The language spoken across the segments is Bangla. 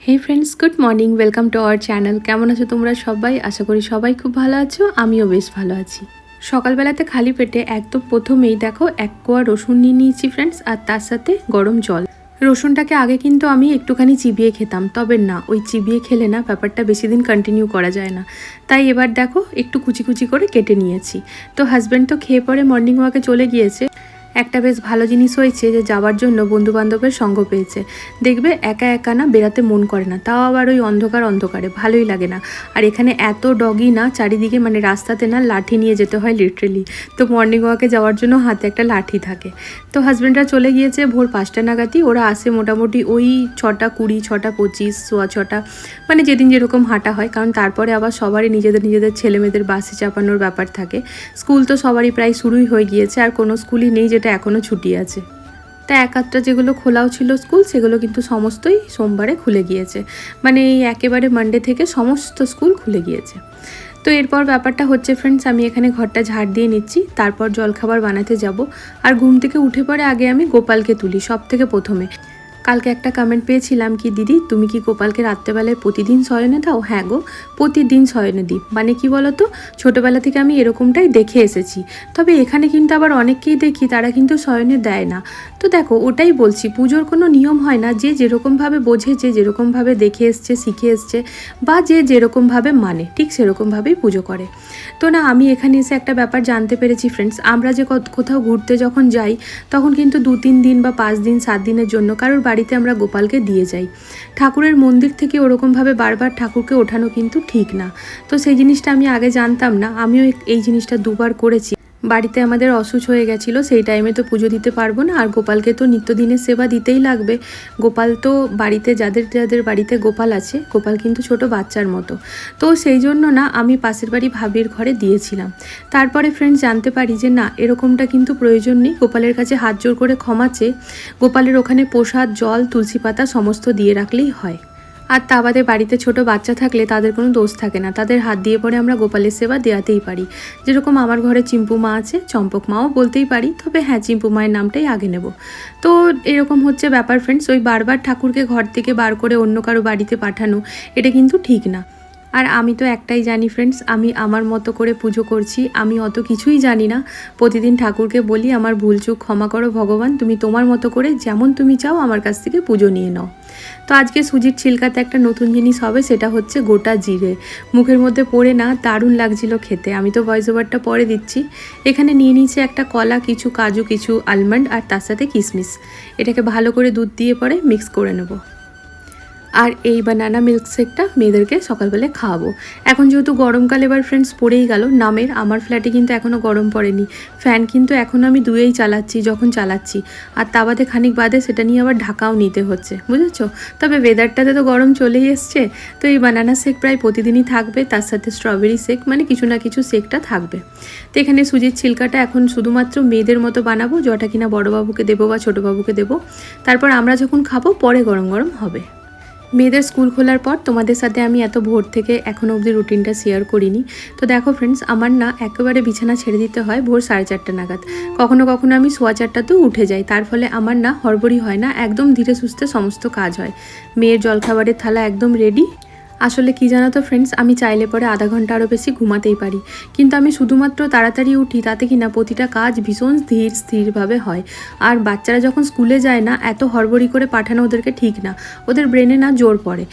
Hey friends, good morning, welcome to our channel. কেমন আছো তোমরা সবাই? আশা করি সবাই খুব ভালো আছো, আমিও বেশ ভালো আছি। সকালবেলাতে খালি পেটে একদম প্রথমেই দেখো এক কোয়া রসুন নিয়ে নিয়েছি ফ্রেন্ডস, আর তার সাথে গরম জল। রসুনটাকে আগে কিন্তু আমি একটুখানি চিবিয়ে খেতাম, তবে না, ওই চিবিয়ে খেলে না ব্যাপারটা বেশি দিন কন্টিনিউ করা যায় না। তাই এবার দেখো একটু কুচি কুচি করে কেটে নিয়েছি। তো হাজব্যান্ড তো খেয়ে পরে মর্নিং ওয়াকে চলে গিয়েছে। একটা বেশ ভালো জিনিস হয়েছে যে যাওয়ার জন্য বন্ধুবান্ধবের সঙ্গ পেয়েছে। দেখবে একা একা না বেরাতে মন করে না, তাও আবার ওই অন্ধকারে ভালোই লাগে না। আর এখানে এত ডগি না চারিদিকে, মানে রাস্তাতে না লাঠি নিয়ে যেতে হয় লিটারেলি। তো মর্নিং ওয়াকে যাওয়ার জন্য হাতে একটা লাঠি থাকে। তো হাজব্যান্ডরা চলে গিয়েছে ভোর 5টা নাগাদই। ওরা আসে মোটামুটি ওই 6:20, 6:25, 6:15, মানে যেদিন যেরকম হাঁটা হয়। কারণ তারপরে আবার সবারই নিজেদের ছেলেমেয়েদের বাসে চাপানোর ব্যাপার থাকে। স্কুল তো সবারই প্রায় শুরুই হয়ে গিয়েছে, আর কোনো স্কুলই নেই যেটা এখনও ছুটি আছে। তা এক আধটা যেগুলো খোলাও ছিল স্কুল, সেগুলো কিন্তু সমস্তই সোমবারে খুলে গিয়েছে। মানে এই একেবারে মানডে থেকে সমস্ত স্কুল খুলে গিয়েছে। তো এরপর ব্যাপারটা হচ্ছে ফ্রেন্ডস, আমি এখানে ঘরটা ঝাড় দিয়ে নিচ্ছি, তারপর জলখাবার বানাতে যাব। আর ঘুম থেকে উঠে পরে আগে আমি গোপালকে তুলি সব থেকে প্রথমে। কালকে একটা কমেন্ট পেয়েছিলাম কি, দিদি তুমি কি গোপালকে রাত্রেবেলায় প্রতিদিন শয়নে দাও? হ্যাঁ গো, প্রতিদিন শয়নে দিই। মানে কি বলো তো, ছোটোবেলা থেকে আমি এরকমটাই দেখে এসেছি। তবে এখানে কিন্তু আবার অনেককেই দেখি তারা কিন্তু শয়নে দেয় না। তো দেখো, ওটাই বলছি, পুজোর কোনো নিয়ম হয় না। যে যেরকমভাবে বোঝে, যে যেরকমভাবে দেখে এসছে, শিখে এসছে, বা যে যেরকমভাবে মানে, ঠিক সেরকমভাবেই পুজো করে। তো না, আমি এখানে এসে একটা ব্যাপার জানতে পেরেছি ফ্রেন্ডস, আমরা যে কোথাও ঘুরতে যখন যাই তখন কিন্তু 2-3 দিন বা 5 দিন 7 দিনের জন্য কারোর বাড়িতে আমরা গোপালকে দিয়ে যাই। ঠাকুরের মন্দির থেকে ওরকমভাবে বারবার ঠাকুরকে ওঠানো কিন্তু ঠিক না। তো সেই জিনিসটা আমি আগে জানতাম না, আমিও এই জিনিসটা 2বার করেছি। বাড়িতে আমাদের অসুচ হয়ে গেছিলো, সেই টাইমে তো পুজো দিতে পারবো না, আর গোপালকে তো নিত্যদিনের সেবা দিতেই লাগবে। গোপাল তো বাড়িতে যাদের বাড়িতে গোপাল আছে, গোপাল কিন্তু ছোট বাচ্চার মতো। তো সেই জন্য না আমি পাশের বাড়ি ভাবির ঘরে দিয়েছিলাম। তারপরে ফ্রেন্ডস জানতে পারি যে না, এরকমটা কিন্তু প্রয়োজন নেই। গোপালের কাছে হাত জোর করে ক্ষমা চেয়ে গোপালের ওখানে প্রসাদ, জল, তুলসী পাতা সমস্ত দিয়ে রাখলেই হয়। আর তা বাদে বাড়িতে ছোট বাচ্চা থাকলে তাদের কোনো দোষ থাকে না, তাদের হাত দিয়ে পরে আমরা গোপালের সেবা দেওয়াতেই পারি। যেরকম আমার ঘরে চিম্পু মা আছে, চম্পক মাও বলতেই পারি, তবে হ্যাঁ, চিম্পু মায়ের নামটাই আগে নেব। তো এরকম হচ্ছে ব্যাপার ফ্রেন্ডস। ওই বারবার ঠাকুরকে ঘর থেকে বার করে অন্য কারো বাড়িতে পাঠানো, এটা কিন্তু ঠিক না। আর আমি তো একটাই জানি ফ্রেন্ডস, আমি আমার মতো করে পুজো করছি, আমি অত কিছুই জানি না। প্রতিদিন ঠাকুরকে বলি আমার ভুলচুক ক্ষমা করো ভগবান, তুমি তোমার মতো করে যেমন তুমি চাও আমার কাছ থেকে পুজো নিয়ে নাও। তো আজকে সুজির ছিলকাতে একটা নতুন জিনিস হবে, সেটা হচ্ছে গোটা জিরে। মুখের মধ্যে পড়ে না দারুণ লাগছিল খেতে। আমি তো ভয়েস ওভারটা পরে দিচ্ছি। এখানে নিয়ে নিয়েছি একটা কলা, কিছু কাজু, কিছু আলমন্ড, আর তার সাথে কিশমিশ। এটাকে ভালো করে দুধ দিয়ে পরে মিক্স করে নেব। আর এই বানানা মিল্কশেকটা মেয়েদেরকে সকালবেলায় খাওয়াবো। এখন যেহেতু গরমকাল এবার ফ্রেন্ডস পড়েই গেল নামের, আমার ফ্ল্যাটে কিন্তু এখনও গরম পড়েনি। ফ্যান কিন্তু এখনও আমি দুয়েই চালাচ্ছি যখন চালাচ্ছি, আর তা বাদে খানিক বাদে সেটা নিয়ে আবার ঢাকাও নিতে হচ্ছে, বুঝেছো? তবে ওয়েদারটাতে তো গরম চলেই এসছে। তো এই বানানা শেক প্রায় প্রতিদিনই থাকবে, তার সাথে স্ট্রবেরি শেক, মানে কিছু না কিছু শেকটা থাকবে। তো এখানে সুজির ছিলকাটা এখন শুধুমাত্র মেয়েদের মতো বানাবো, যেটা কিনা বড়োবাবুকে দেবো বা ছোটোবাবুকে দেবো। তারপর আমরা যখন খাবো পরে গরম গরম হবে। মেয়েদের স্কুল খোলার পর তোমাদের সাথে আমি এত ভোর থেকে এখনও অবধি রুটিনটা শেয়ার করিনি। তো দেখো ফ্রেন্ডস, আমার না একেবারে বিছানা ছেড়ে দিতে হয় ভোর 4:30 নাগাদ। কখনো কখনো আমি 4:15তেও উঠে যাই, তার ফলে আমার না হড়বড়ি হয় না, একদম ধীরে সুস্থে সমস্ত কাজ হয়। মেয়ের জলখাবারের থালা একদম রেডি। আসলে কি জানো তো ফ্রেন্ডস, আমি চাইলে পরে আধা ঘন্টা আরও বেশি ঘুমাতেই পারি, কিন্তু আমি শুধুমাত্র তাড়াতাড়ি উঠি তাতে কিনা প্রতিটা কাজ ভীষণ স্থিরভাবে হয়। আর বাচ্চারা যখন স্কুলে যায় না, এত হড়বড়ি করে পাঠানো ওদেরকে ঠিক না, ওদের ব্রেনে না জোর পড়ে।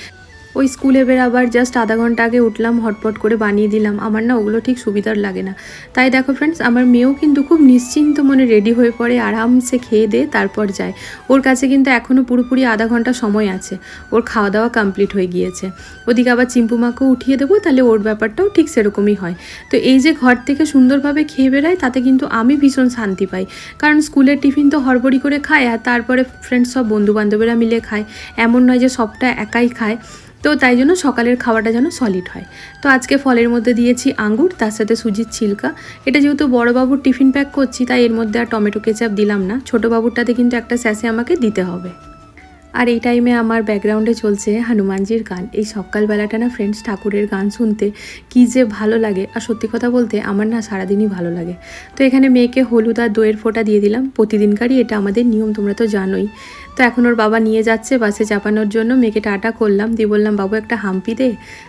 ওই স্কুলে বেরাবার জাস্ট আধা ঘন্টা আগে উঠলাম, হটপট করে বানিয়ে দিলাম, আমার না ওগুলো ঠিক সুবিধার লাগে না। তাই দেখো ফ্রেন্ডস, আমার মেয়েও কিন্তু খুব নিশ্চিন্ত মনে রেডি হয়ে পড়ে, আরামসে খেয়ে দিয়ে তারপর যায়। ওর কাছে কিন্তু এখনও পুরোপুরি আধা ঘন্টা সময় আছে, ওর খাওয়া দাওয়া কমপ্লিট হয়ে গিয়েছে। ওদিকে আবার চিম্পুমাকেও উঠিয়ে দেবো, তাহলে ওর ব্যাপারটাও ঠিক সেরকমই হয়। তো এই যে ঘর থেকে সুন্দরভাবে খেয়ে বেড়ায়, তাতে কিন্তু আমি ভীষণ শান্তি পাই। কারণ স্কুলের টিফিন তো হড়বড়ি করে খায়, আর তারপরে ফ্রেন্ডস সব বন্ধুবান্ধবেরা মিলে খায়, এমন নয় যে সবটা একাই খায়। তো তাই জন্য সকালের খাওয়াটা যেন সলিড হয়। তো আজকে ফলের মধ্যে দিয়েছি আঙ্গুর, তার সাথে সুজির ছিলকা। এটা যেহেতু বড়োবাবুর টিফিন প্যাক করছি, তাই এর মধ্যে আর টমেটো কেচাপ দিলাম না। ছোটোবাবুরটাতে কিন্তু একটা স্যাশে আমাকে দিতে হবে। আর এই টাইমে আমার ব্যাকগ্রাউন্ডে চলছে হনুমানজির গান। এই সকালবেলাটা না ফ্রেন্ডস, ঠাকুরের গান শুনতে কী যে ভালো লাগে। আর সত্যি কথা বলতে আমার না সারাদিনই ভালো লাগে। তো এখানে মেয়েকে হলুদ আর দইয়ের ফোঁটা দিয়ে দিলাম, প্রতিদিনকারই এটা আমাদের নিয়ম, তোমরা তো জানোই। তো এখন ওর বাবা নিয়ে যাচ্ছে বাসে চাপানোর জন্য। মেয়েকে টাটা করলাম, দিয়ে বললাম বাবু একটা হাম্পি দে,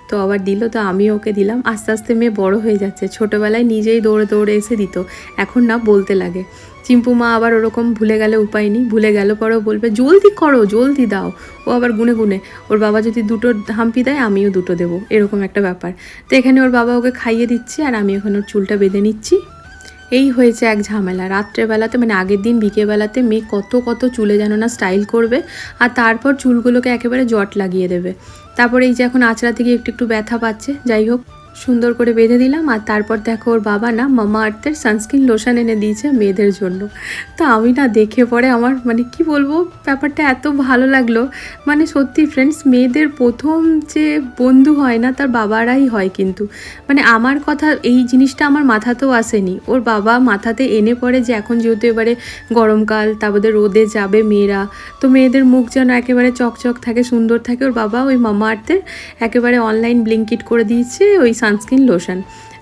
তো আবার দিল, তো আমিও ওকে দিলাম। আস্তে আস্তে মেয়ে বড় হয়ে যাচ্ছে, ছোটোবেলায় নিজেই দৌড়ে দৌড়ে এসে দিত, এখন না বলতে লাগে। চিম্পু মা আবার ওরকম ভুলে গেলে উপায় নেই, ভুলে গেল পরেও বলবে জলদি করো, জলদি দাও। ও আবার গুনে গুনে, ওর বাবা যদি 2টো হাম্পি দেয় আমিও 2টো দেবো, এরকম একটা ব্যাপার। তো এখানে ওর বাবা ওকে খাইয়ে দিচ্ছে আর আমি এখন ওর চুলটা বেঁধে নিচ্ছি। এই হয়েছে এক ঝামেলা। রাত্রেবেলাতে মানে আগের দিন বিকেলবেলাতে মেয়ে কত কত চুলে যেন না স্টাইল করবে, আর তারপর চুলগুলোকে একেবারে জট লাগিয়ে দেবে। তারপরে এই যে এখন আঁচড়া থেকে একটু একটু ব্যথা পাচ্ছে, যাই হোক সুন্দর করে বেঁধে দিলাম। আর তারপর দেখো ওর বাবা না মামা আর্থের সানস্ক্রিন লোশন এনে দিয়েছে মেয়েদের জন্য। তো আমি না দেখে পরে আমার মানে কি বলবো, ব্যাপারটা এত ভালো লাগলো। মানে সত্যি ফ্রেন্ডস, মেয়েদের প্রথম যে বন্ধু হয় না তার বাবারাই হয় কিন্তু। মানে আমার কথা এই জিনিসটা আমার মাথাতেও আসেনি, ওর বাবা মাথাতে এনে পড়ে যে এখন যেহেতু এবারে গরমকাল, তারপরে রোদে যাবে মেয়েরা, তো মেয়েদের মুখ যেন একেবারে চকচক থাকে, সুন্দর থাকে। ওর বাবা ওই মামা আর্থের একেবারে অনলাইন ব্লিঙ্কিট করে দিয়েছে ওই সানস্ক্রিন লোশন।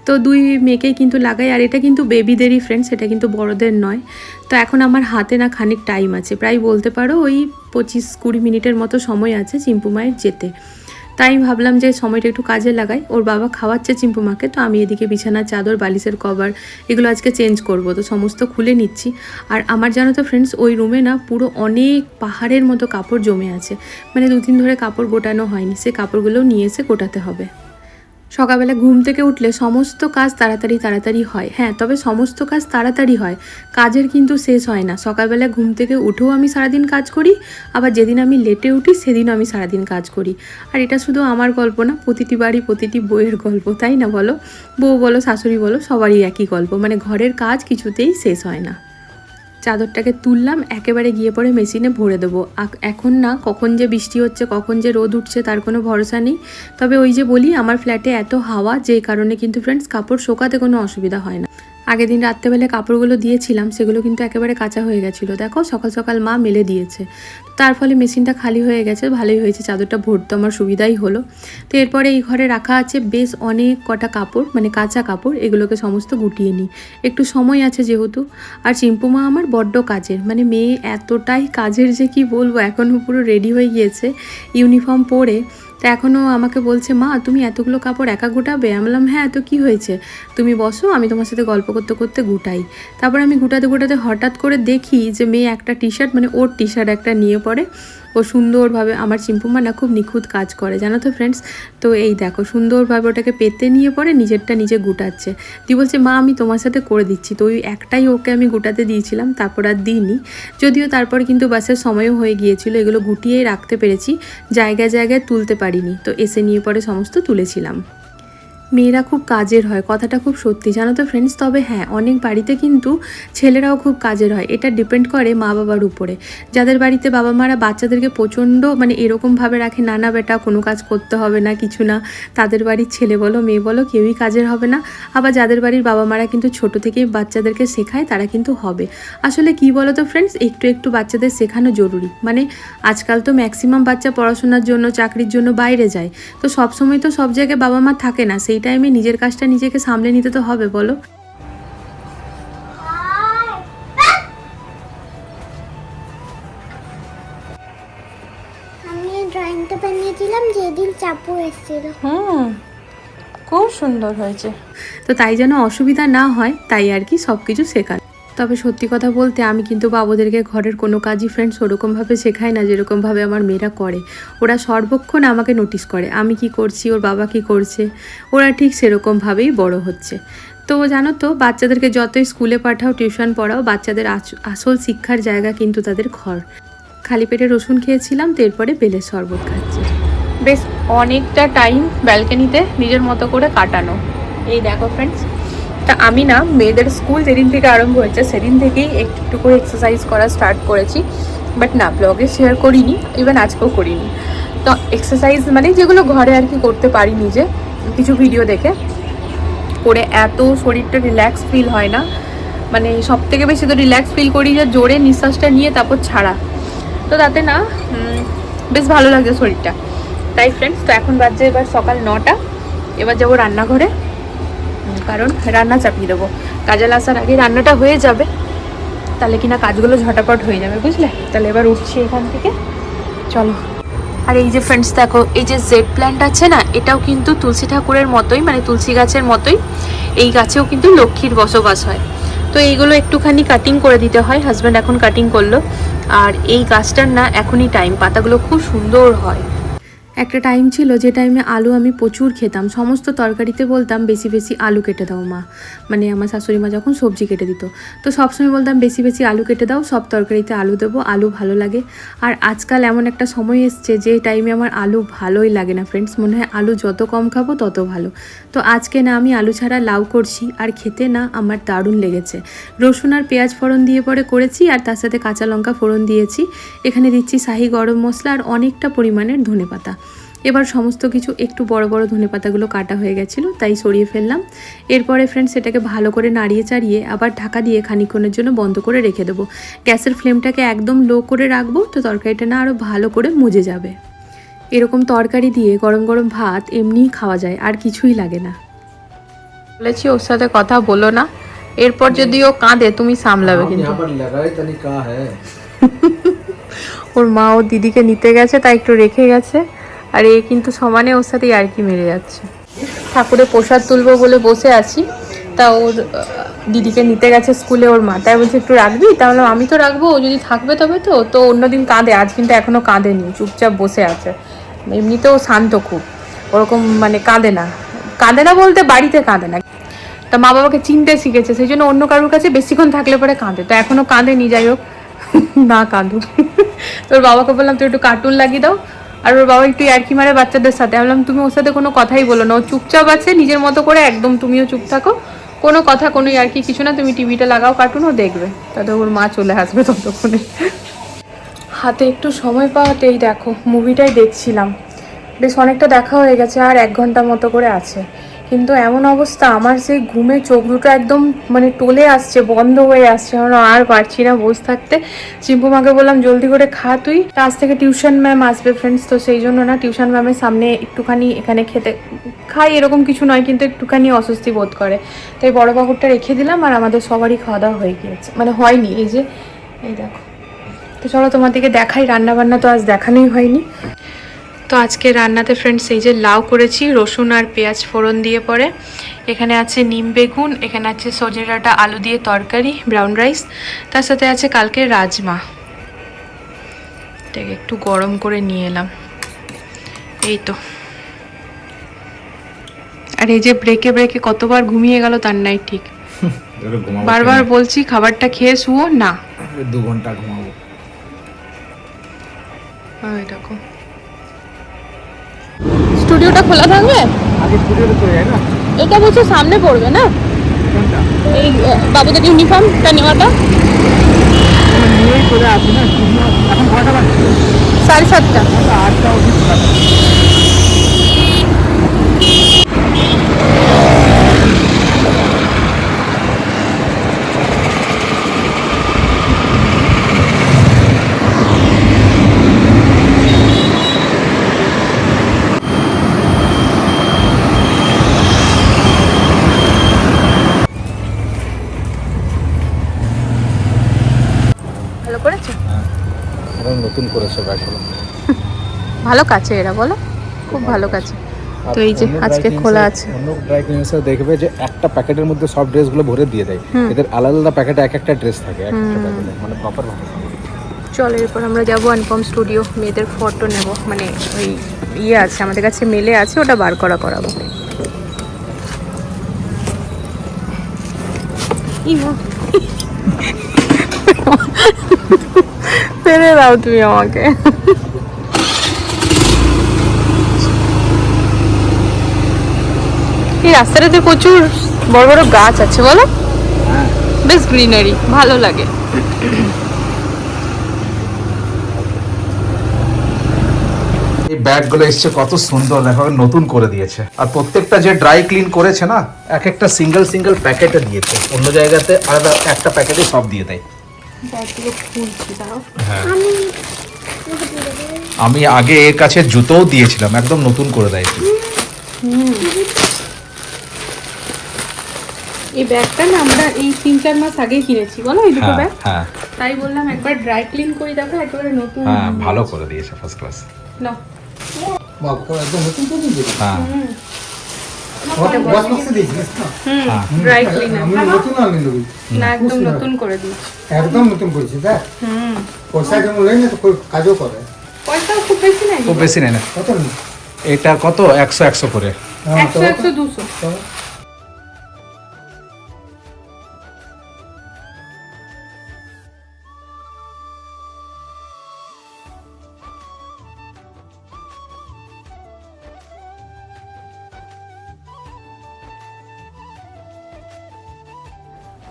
তো 2 মেয়েকেই কিন্তু লাগাই, আর এটা কিন্তু বেবিদেরই ফ্রেন্ডস, এটা কিন্তু বড়দের নয়। তো এখন আমার হাতে না খানিক টাইম আছে, প্রায় বলতে পারো ওই 25-20 মিনিটের মতো সময় আছে চিম্পু মায়ের যেতে। তাই আমি ভাবলাম যে সময়টা একটু কাজে লাগাই। ওর বাবা খাওয়াচ্ছে চিম্পু মাকে, তো আমি এদিকে বিছানার চাদর, বালিশের কভার এগুলো আজকে চেঞ্জ করব, তো সমস্ত খুলে নিচ্ছি। আর আমার জানো তো ফ্রেন্ডস, ওই রুমে না পুরো অনেক পাহাড়ের মতো কাপড় জমে আছে, মানে 2 দিন ধরে কাপড় গোটানো হয়নি, সে কাপড়গুলোও নিয়ে এসে গোটাতে হবে। সকালবেলা ঘুম থেকে উঠলে সমস্ত কাজ তাড়াতাড়ি হয়, হ্যাঁ তবে সমস্ত কাজ তাড়াতাড়ি হয়, কাজের কিন্তু শেষ হয় না। সকালবেলা ঘুম থেকে উঠেও আমি সারাদিন কাজ করি, আবার যেদিন আমি লেটে উঠি সেদিনও আমি সারাদিন কাজ করি। আর এটা শুধু আমার গল্প না, প্রতিটি বাড়ি প্রতিটি বউয়ের গল্প, তাই না বলো? বউ বলো, শাশুড়ি বলো, সবারই একই গল্প, মানে ঘরের কাজ কিছুতেই শেষ হয় না। চাদরটাকে তুললাম, একেবারে গিয়ে পরে মেশিনে ভরে দেবো। এখন না কখন যে বৃষ্টি হচ্ছে, কখন যে রোদ উঠছে তার কোনো ভরসা নেই। তবে ওই যে বলি, আমার ফ্ল্যাটে এত হাওয়া, যেই কারণে কিন্তু ফ্রেন্ডস কাপড় শোকাতে কোনো অসুবিধা হয় না। আগের দিন রাত্রেবেলায় কাপড়গুলো দিয়েছিলাম, সেগুলো কিন্তু একেবারে কাঁচা হয়ে গেছিলো, দেখো সকাল সকাল মা মেলে দিয়েছে। তার ফলে মেশিনটা খালি হয়ে গেছে, ভালোই হয়েছে, চাদরটা ভরতে আমার সুবিধাই হলো। তো এরপরে এই ঘরে রাখা আছে বেশ অনেক কটা কাপড়, মানে কাঁচা কাপড়, এগুলোকে সমস্ত গুটিয়ে নিই, একটু সময় আছে যেহেতু। আর চিম্পু মা আমার বড্ড কাজের, মানে মেয়ে এতটাই কাজের যে কি বলবো, এখনও পুরো রেডি হয়ে গিয়েছে ইউনিফর্ম পরে। তো এখনও আমাকে বলছে মা তুমি এতগুলো কাপড় একা গোটাবে? আমি বললাম হ্যাঁ, তো কী হয়েছে, তুমি বসো, আমি তোমার সাথে গল্প করতে করতে গুটাই। তারপর আমি গুটাতে গুটাতে হঠাৎ করে দেখি যে মেয়ে একটা টি শার্ট, মানে ওর টি শার্ট একটা নিয়ে পড়ে, ও সুন্দরভাবে, আমার চিম্পুমা না খুব নিখুঁত কাজ করে জানো তো ফ্রেন্ডস। তো এই দেখো সুন্দরভাবে ওটাকে পেতে নিয়ে পরে নিজেরটা নিজে গুটাচ্ছে, দিয়ে বলছে মা আমি তোমার সাথে করে দিচ্ছি। তো ওই একটাই ওকে আমি গুটাতে দিয়েছিলাম, তারপর আর দিইনি, যদিও তারপর কিন্তু বাসের সময়ও হয়ে গিয়েছিল, এগুলো গুটিয়েই রাখতে পেরেছি, জায়গায় জায়গায় তুলতে পারিনি, তো এসে নিয়ে পরে সমস্ত তুলেছিলাম। মেয়েরা খুব কাজের হয়, কথাটা খুব সত্যি জানো তো ফ্রেন্ডস। তবে হ্যাঁ, অনেক বাড়িতে কিন্তু ছেলেরাও খুব কাজের হয়, এটা ডিপেন্ড করে মা বাবার উপরে। যাদের বাড়িতে বাবা মারা বাচ্চাদেরকে প্রচণ্ড মানে এরকমভাবে রাখে, না না বেটা কোনো কাজ করতে হবে না, কিছু না, তাদের বাড়ির ছেলে বলো মেয়ে বলো কেউই কাজের হবে না। আবার যাদের বাড়ির বাবা মারা কিন্তু ছোট থেকেই বাচ্চাদেরকে শেখায়, তারা কিন্তু হবে। আসলে কি বলো তো ফ্রেন্ডস, একটু একটু বাচ্চাদের শেখানো জরুরি। মানে আজকাল তো ম্যাক্সিমাম বাচ্চা পড়াশোনার জন্য, চাকরির জন্য বাইরে যায়, তো সবসময় তো সব জায়গায় বাবা মা থাকে না, সেই টাইমে নিজের কাজটা নিজেকে সামলে নিতে তো হবে বলো। আমি ড্রয়িংটা বানিয়েছিলাম যেদিন চাপু এসেছিল। খুব সুন্দর হয়েছে। তো তাই যেন অসুবিধা না হয়, তাই আর কি সব কিছু শেখানো। তবে সত্যি কথা বলতে আমি কিন্তু বাবুদেরকে ঘরের কোনো কাজই ফ্রেন্ডস ওরকমভাবে শেখাই না যেরকমভাবে আমার মেয়েরা করে। ওরা সর্বক্ষণ আমাকে নোটিস করে আমি কি করছি, ওর বাবা কি করছে, ওরা ঠিক সেরকমভাবেই বড় হচ্ছে। তো জানো তো, বাচ্চাদেরকে যতই স্কুলে পাঠাও, টিউশন পড়াও, বাচ্চাদের আসল শিক্ষার জায়গা কিন্তু তাদের ঘর। খালি পেটে রসুন খেয়েছিলাম, তো এরপরে বেলের শরবত খাচ্ছি। বেশ অনেকটা টাইম ব্যালকনিতে নিজের মতো করে কাটানো। এই দেখো ফ্রেন্ডস, তা আমি না মেয়েদের স্কুল যেদিন থেকে আরম্ভ হয়েছে সেদিন থেকেই একটু একটু করে এক্সারসাইজ করা স্টার্ট করেছি, বাট না ব্লগে শেয়ার করিনি, ইভেন আজকেও করিনি। তো এক্সারসাইজ মানে যেগুলো ঘরে আর কি করতে পারি নিজে, কিছু ভিডিও দেখে করে এত শরীরটা রিল্যাক্স ফিল হয় না। মানে সব থেকে বেশি তো রিল্যাক্স ফিল করি যে জোরে নিঃশ্বাসটা নিয়ে তারপর ছাড়া, তো তাতে না বেশ ভালো লাগে শরীরটা। তাই ফ্রেন্ডস, তো এখন বাজছে এবার সকাল 9টা, এবার যাবো রান্নাঘরে, কারণ রান্না চাপিয়ে দেবো, কাজল আসার আগে রান্নাটা হয়ে যাবে, তাহলে কিনা কাজগুলো ঝটাপট হয়ে যাবে, বুঝলে? তাহলে এবার উঠছি এখান থেকে, চলো। আর এই যে ফ্রেন্ডস দেখো, এই যে জেড প্ল্যান্ট আছে না, এটাও কিন্তু তুলসী ঠাকুরের মতোই, মানে তুলসী গাছের মতোই। এই গাছেও কিন্তু লক্ষ্মীর বসবাস হয়। তো এইগুলো একটুখানি কাটিং করে দিতে হয়, হাজব্যান্ড এখন কাটিং করলো। আর এই গাছটার না এখনই টাইম, পাতাগুলো খুব সুন্দর হয়। একটা টাইম ছিল যে টাইমে আলু আমি প্রচুর খেতাম, সমস্ত তরকারিতে বলতাম বেশি বেশি আলু কেটে দাও মা, মানে আমার শাশুড়ি মা যখন সবজি কেটে দিত, তো সবসময় বলতাম বেশি বেশি আলু কেটে দাও, সব তরকারিতে আলু দেবো, আলু ভালো লাগে। আর আজকাল এমন একটা সময় এসছে যে টাইমে আমার আলু ভালোই লাগে না ফ্রেন্ডস, মনে হয় আলু যত কম খাবো তত ভালো। তো আজকে না আমি আলু ছাড়া লাউ করছি, আর খেতে না আমার দারুণ লেগেছে। রসুন আর পেঁয়াজ ফোড়ন দিয়ে পরে করেছি, আর তার সাথে কাঁচা লঙ্কা ফোড়ন দিয়েছি। এখানে দিচ্ছি শাহি গরম মশলা আর অনেকটা পরিমাণের ধনেপাতা। এবার সমস্ত কিছু একটু বড় বড় ধনেপাতাগুলো কাটা হয়ে গেছিলো, তাই সরিয়ে ফেললাম। এরপরে ফ্রেন্ডস এটাকে ভালো করে নাড়িয়ে চাড়িয়ে আবার ঢাকা দিয়ে খানিকক্ষণের জন্য বন্ধ করে রেখে দেবো। গ্যাসের ফ্লেমটাকে একদম লো করে রাখবো, তো তরকারিটা না আরও ভালো করে মজে যাবে। এরকম তরকারি দিয়ে গরম গরম ভাত এমনিই খাওয়া যায়, আর কিছুই লাগে না। বলেছি ওর সাথে কথা বলো না, এরপর যদি ও কাঁদে তুমি সামলাবে কিন্তু। ওর মা ও দিদিকে নিতে গেছে, তাই একটু রেখে গেছে, আর এ কিন্তু সমানে ওর সাথে ইয়ার্কি মেরে যাচ্ছে। ঠাকুরের প্রসাদ তুলবো বলে বসে আছি, তা ওর দিদিকে নিতে গেছে স্কুলে ওর মা, তাই বলছে একটু রাখবি, তাহলে আমি তো রাখবো, ও যদি থাকবে তবে তো। তো অন্যদিন কাঁদে, আজ কিন্তু এখনো কাঁদেনি, চুপচাপ বসে আছে। এমনিতেও শান্ত খুব, ওরকম মানে কাঁদে না। কাঁদে না বলতে বাড়িতে কাঁদে না, তা মা বাবাকে চিনতে শিখেছে, সেই জন্য অন্য কারোর কাছে বেশিক্ষণ থাকলে পরে কাঁদে, তো এখনো কাঁদেনি। যাই হোক, না কাঁদু। তোর বাবাকে বললাম তুই একটু কার্টুন লাগিয়ে দাও, আর ওর বাবা একটু ইয়ার্কি মারে বাচ্চাদের সাথে। আমি বললাম তুমি ওর সাথে কোনো কথাই বলো না, ও চুপচাপ আছে নিজের মতো করে, একদম তুমিও চুপ থাকো, কোনো কথা কোনো ইয়ার্কি কিছু না, তুমি টিভিটা লাগাও কার্টুন, ও দেখবে, তাতে ওর মা চলে আসবে ততক্ষণে। হাতে একটু সময় পাওয়াতেই দেখো মুভিটাই দেখছিলাম, বেশ অনেকটা দেখা হয়ে গেছে, আর 1 ঘন্টা মতো করে আছে। কিন্তু এমন অবস্থা, আমার সেই ঘুমে চোখ দুটো একদম মানে টলে আসছে, বন্ধ হয়ে আসছে, আমরা আর পারছি না বসে থাকতে। চিম্পু মাকে বললাম জলদি করে খা তুই, তা আজ থেকে টিউশন ম্যাম আসবে ফ্রেন্ডস, তো সেই জন্য না টিউশন ম্যামের সামনে একটুখানি এখানে খেতে খাই, এরকম কিছু নয়, কিন্তু একটুখানি অস্বস্তি বোধ করে, তাই বড় কাকুরটা রেখে দিলাম। আর আমাদের সবারই খাওয়া দাওয়া হয়ে গিয়েছে, মানে হয়নি, এই যে এই দেখো। তো চলো তোমাদেরকে দেখাই, রান্না বান্না তো আজ দেখানোই হয়নি। তো আজকে রান্নাতে ফ্রেন্ডস এই যে লাউ করেছি রসুন আর পেঁয়াজ ফোড়ন দিয়ে পরে, এখানে আছে নিম বেগুন, এখানে আছে সজনে ডাঁটা আলু দিয়ে তরকারি, ব্রাউন রাইস, তার সাথে আছে কালকে রাজমা। এটাকে একটু গরম করে নিয়ে এলাম, এই তো। আর এই যে ব্রেকে ব্রেকে কতবার ঘুমিয়ে গেল তার নাই ঠিক, বারবার বলছি খাবারটা খেয়ে শুও না, 2 ঘন্টা ঘুমাবো। দেখো স্টুডিওটা খোলা থাকবে, আগে স্টুডিওতে চলে যায় না, এটা বলছে সামনে পড়বে না, কোনটা এই বাবুদের ইউনিফর্মটা নেওয়াটা। নিয়েই চলে আসি না স্টুডিও। এখন কটা বাজে? 7:30। 8টা অবধি খোলা থাকে। ভালো করেছে, এখন নতুন করেছে ব্যাগগুলো, ভালো কাছে এরা, বলো খুব ভালো কাছে। তো এই যে আজকে খোলা আছে। অন্য ড্রাই ক্লিনার্সে দেখবে যে একটা প্যাকেটের মধ্যে সব ড্রেসগুলো ভরে দিয়ে দেয়, এদের আলাদা আলাদা প্যাকেটে এক একটা ড্রেস থাকে, এক একটা প্যাকেটে, মানে প্রপার ভাবে। চলো এরপর আমরা যাবো অনুপম স্টুডিও, মেয়েদের ফটো নেব, মানে ওই ইয়ে আছে আমাদের কাছে, মেলে আছে, ওটা বার করাবো। ফেলে দাও তুমি আমাকে। এই রাস্তাটাতে প্রচুর বড় বড় গাছ আছে, বলো বেশ গ্রিনারি, ভালো লাগে। এই ব্যাগগুলো এসছে কত সুন্দর, দেখো নতুন করে দিয়েছে, আর প্রত্যেকটা যে ড্রাই ক্লিন করেছে না, এক একটা সিঙ্গেল সিঙ্গেল প্যাকেটে দিয়েছে, অন্য জায়গাতে আলাদা একটা প্যাকেটে সব দিয়ে দেয়। হ্যাঁ, আমি আগে এর কাছে জুতোও দিয়েছিলাম, একদম নতুন করে দেয়। এই ব্যাগটা না আমরা এই 3-4 মাস আগেই কিনেছি বলো, এই দুটো ব্যাগ। হ্যাঁ তাই বললাম একবার ড্রাই ক্লিন করে দেখো, একেবারে নতুন। হ্যাঁ, ভালো করে দিয়েছে, ফার্স্ট ক্লাস। নাও। হ্যাঁ ড্রাই ক্লিনার না, একদম নতুন করে দিয়েছি। একদম নতুন করেছি দেখ। পয়সা যেমন নেই না, তো কাজও করে। পয়সাও খুব বেশি নেই, খুব বেশি নেই না। কত নেই? এটা কত 100 করে। 100 200।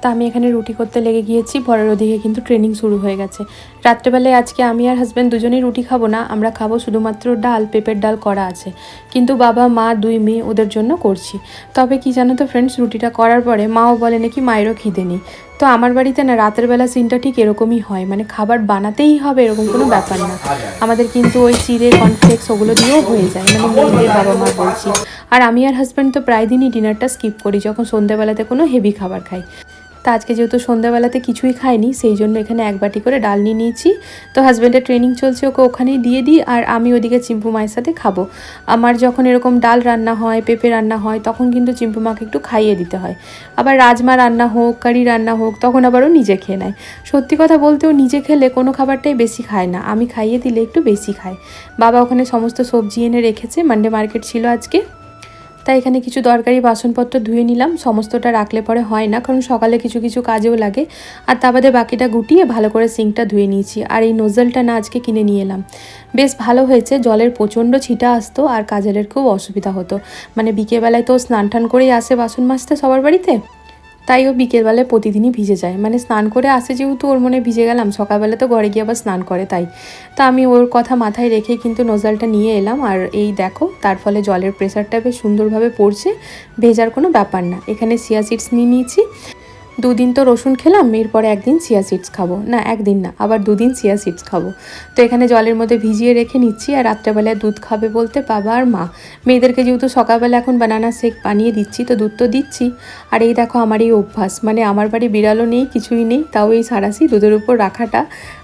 তা আমি এখানে রুটি করতে লেগে গিয়েছি, পরের ওদিকে কিন্তু ট্রেনিং শুরু হয়ে গেছে। রাত্রেবেলায় আজকে আমি আর হাজব্যান্ড দুজনেই রুটি খাবো না, আমরা খাবো শুধুমাত্র ডাল, পেঁপের ডাল করা আছে, কিন্তু বাবা মা 2 মেয়ে ওদের জন্য করছি। তবে কি জানো তো ফ্রেন্ডস, রুটিটা করার পরে মাও বলে নাকি মায়েরও খিদে নেই। তো আমার বাড়িতে না রাতের বেলা সিনটা ঠিক এরকমই হয়, মানে খাবার বানাতেই হবে এরকম কোনো ব্যাপার না। আমাদের কিন্তু ওই চিড়ে কর্নফ্লেক্স ওগুলো দিয়েও হয়ে যায়, মানে মেয়েদের বাবা মা বলছি। আর আমি আর হাজব্যান্ড তো প্রায় দিনই ডিনারটা স্কিপ করি যখন সন্ধ্যাবেলাতে কোনো হেভি খাবার খাই। তা আজকে যেহেতু সন্ধ্যাবেলাতে কিছুই খাইনি, সেই জন্য এখানে 1 বাটি করে ডাল নিয়ে নিয়েছি। তো হাজব্যান্ডের ট্রেনিং চলছে, ওকে ওখানেই দিয়ে দিই, আর আমি ওদিকে চিম্পু মায়ের সাথে খাবো। আমার যখন এরকম ডাল রান্না হয়, পেঁপে রান্না হয়, তখন কিন্তু চিম্পু মাকে একটু খাইয়ে দিতে হয়। আবার রাজমা রান্না হোক, কারি রান্না হোক, তখন আবারও নিজে খেয়ে নেয়। সত্যি কথা বলতে ও নিজে খেলে কোনো খাবারটাই বেশি খায় না, আমি খাইয়ে দিলে একটু বেশি খায়। বাবা ওখানে সমস্ত সবজি এনে রেখেছে, মানডে মার্কেট ছিল আজকে। তাই এখানে কিছু দরকারি বাসনপত্র ধুয়ে নিলাম, সমস্তটা রাখলে পরে হয় না, কারণ সকালে কিছু কিছু কাজেও লাগে। আর তা বাদে বাকিটা গুটিয়ে ভালো করে সিঙ্কটা ধুয়ে নিয়েছি। আর এই নোজলটা না আজকে কিনে নিয়ে এলাম, বেশ ভালো হয়েছে। জলের প্রচণ্ড ছিটা আসতো আর কাজলের খুব অসুবিধা হতো, মানে বিকেলবেলায় তো স্নান টান করেই আসে বাসন মাজতে সবার বাড়িতে, তাই ও বিকেলবেলায় প্রতিদিনই ভিজে যায়, মানে স্নান করে আসে যেহেতু ওর মনে ভিজে গেলাম, সকালবেলা তো ঘরে গিয়ে আবার স্নান করে, তাই তো আমি ওর কথা মাথায় রেখে কিন্তু নোজালটা নিয়ে এলাম। আর এই দেখো, তার ফলে জলের প্রেসারটা বেশ সুন্দরভাবে পড়ছে, ভেজার কোনো ব্যাপার না। এখানে চিয়া সিডস নিয়ে নিয়েছি। 2 দিন তো রসুন খেলাম, এরপরে একদিন চিয়া সিডস খাবো, না একদিন না, আবার 2 দিন চিয়া সিডস খাবো। তো এখানে জলের মধ্যে ভিজিয়ে রেখে নিচ্ছি। আর রাত্রেবেলায় দুধ খাবে বলতে বাবা আর মা, মেয়েদেরকে যেহেতু সকালবেলা এখন বানানা শেক বানিয়ে দিচ্ছি, তো দুধ তো দিচ্ছি। আর এই দেখো আমার এই অভ্যাস, মানে আমার বাড়ি বিড়ালও নেই, কিছুই নেই, তাও এই সারাশি দুধের উপর রাখাটা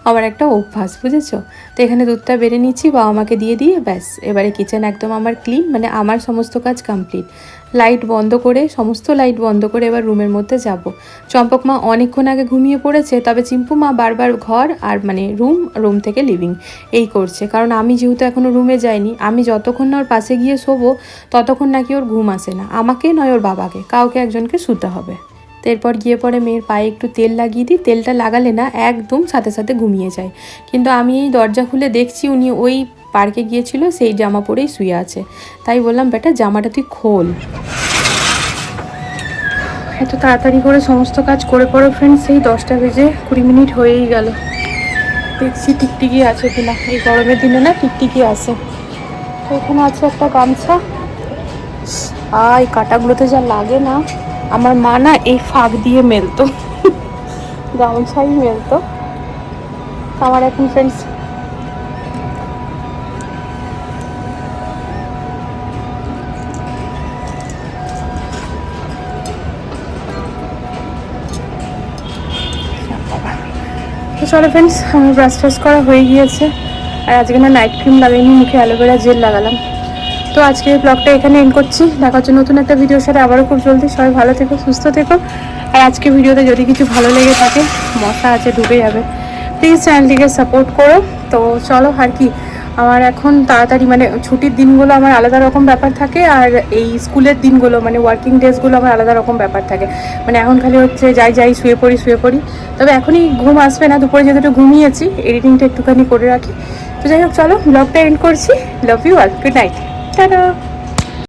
আমার একটা অভ্যাস, বুঝেছো? তো এখানে দুধটা বেড়ে নিচ্ছি, বাবা মাকে দিয়ে ব্যাস এবারে কিচেন একদম আমার ক্লিন, মানে আমার সমস্ত কাজ কমপ্লিট। লাইট বন্ধ করে, সমস্ত লাইট বন্ধ করে এবার রুমের মধ্যে যাব। চম্পক মা অনেকক্ষণ আগে ঘুমিয়ে পড়েছে, তবে চিম্পু মা বারবার ঘর আর মানে রুম থেকে লিভিং এই করছে, কারণ আমি যেহেতু এখনও রুমে যাইনি, আমি যতক্ষণ না ওর পাশে গিয়ে শোবো ততক্ষণ নাকি ওর ঘুম আসে না, আমাকে নয় ওর বাবাকে, কাউকে একজনকে শুতে হবে। তো এরপর গিয়ে পরে মেয়ের পায়ে একটু তেল লাগিয়ে দিই, তেলটা লাগালে না একদম সাথে সাথে ঘুমিয়ে যায়। কিন্তু আমি এই দরজা খুলে দেখছি উনি ওই পার্কে গিয়েছিল, সেই জামা পরেই শুয়ে আছে। তাই বললাম বেটা জামাটা তুই খোল। এত তাড়াতাড়ি করে সমস্ত কাজ করে পড়ো ফ্রেন্ডস, সেই 10টা বেজে 20 মিনিট হয়েই গেল। দেখছি টিকটিকি আছে কিনা, এই গরমের দিনে না টিকটিকি আছে। তো এখানে আছে একটা গামছা, এই কাটাগুলোতে যা লাগে না, আমার মা না এই ফাঁক দিয়ে মেলতো, গামছাই মেলতো। আমার এখন ফ্রেন্ডস তো চলো ফ্রেন্ডস, আমার ব্রাশ ট্রাশ করা হয়ে গিয়েছে। আর আজকে না নাইট ক্রিম লাগাইনি, মুখে অ্যালোভেরা জেল লাগালাম। তো আজকে ব্লগটা এখানে এন্ড করছি, দেখা হচ্ছে নতুন একটা ভিডিওর সাথে আবারও খুব জলদি। সবাই ভালো থেকো, সুস্থ থেকো। আর আজকে ভিডিওতে যদি কিছু ভালো লেগে থাকে, মশা আছে ঢুকে যাবে, প্লিজ চ্যানেলটিকে সাপোর্ট করো। তো চলো, আর কি আমার এখন তাড়াতাড়ি মানে ছুটির দিনগুলো আমার আলাদা রকম ব্যাপার থাকে, আর এই স্কুলের দিনগুলো মানে ওয়ার্কিং ডেজগুলো আমার আলাদা রকম ব্যাপার থাকে। মানে এখন খালি হচ্ছে যাই শুয়ে পড়ি। তবে এখনই ঘুম আসবে না, দুপুরে যেহেতু একটু ঘুমিয়েছি, এডিটিংটা একটুখানি করে রাখি। তো যাই হোক, চলো ব্লগটা এন্ড করছি। Love you all, good night, tata.